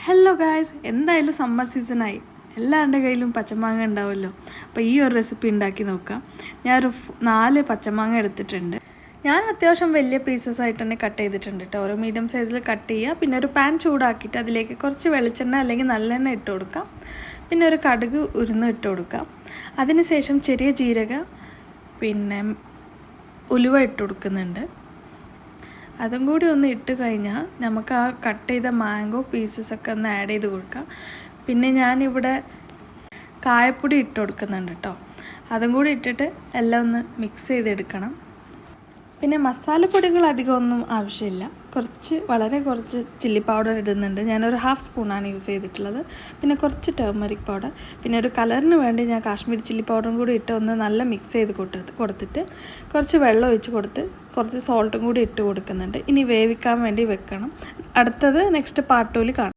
Hello guys, എന്തായാലും summer സീസണായി. എല്ലാവരുടെ കയ്യിലും പച്ചമാങ്ങ ഉണ്ടാവുമല്ലോ. അപ്പോൾ ഈ ഒരു റെസിപ്പി ഉണ്ടാക്കി നോക്കാം. ഞാനൊരു 4 പച്ചമാങ്ങ എടുത്തിട്ടുണ്ട്. ഞാൻ അത്യാവശ്യം വലിയ പീസസ് ആയിട്ട് തന്നെ കട്ട് ചെയ്തിട്ടുണ്ട് കേട്ടോ. ഒരു മീഡിയം സൈസിൽ കട്ട് ചെയ്യുക. പിന്നെ ഒരു പാൻ ചൂടാക്കിയിട്ട് അതിലേക്ക് കുറച്ച് വെളിച്ചെണ്ണ അല്ലെങ്കിൽ നല്ലെണ്ണ ഇട്ട് കൊടുക്കാം. പിന്നെ ഒരു കടുക് ഉരുന്ന് ഇട്ട് കൊടുക്കാം. അതിനുശേഷം ചെറിയ ജീരക പിന്നെ ഉലുവ ഇട്ട് കൊടുക്കുന്നുണ്ട്. അതും കൂടി ഒന്ന് ഇട്ട് കഴിഞ്ഞാൽ നമുക്ക് ആ കട്ട് ചെയ്ത മാംഗോ പീസസൊക്കെ ഒന്ന് ആഡ് ചെയ്ത് കൊടുക്കാം. പിന്നെ ഞാനിവിടെ കായപ്പൊടി ഇട്ട് കൊടുക്കുന്നുണ്ട് കേട്ടോ. അതും കൂടി ഇട്ടിട്ട് എല്ലാം ഒന്ന് മിക്സ് ചെയ്തെടുക്കണം. പിന്നെ മസാലപ്പൊടികൾ അധികമൊന്നും ആവശ്യമില്ല. വളരെ കുറച്ച് ചില്ലി പൗഡർ ഇടുന്നുണ്ട്. ഞാനൊരു 1/2 സ്പൂണാണ് യൂസ് ചെയ്തിട്ടുള്ളത്. പിന്നെ കുറച്ച് ടർമറിക് പൗഡർ, പിന്നെ ഒരു കളറിന് വേണ്ടി ഞാൻ കാശ്മീരി ചില്ലി പൗഡറും കൂടി ഇട്ട് ഒന്ന് നല്ല മിക്സ് ചെയ്ത് കൊടുത്തിട്ട് കുറച്ച് വെള്ളം ഒഴിച്ച് കൊടുത്ത് കുറച്ച് സോൾട്ടും കൂടി ഇട്ട് കൊടുക്കുന്നുണ്ട്. ഇനി വേവിക്കാൻ വേണ്ടി വെക്കണം. അടുത്തത് നെക്സ്റ്റ് പാർട്ട് 2 കാണാം.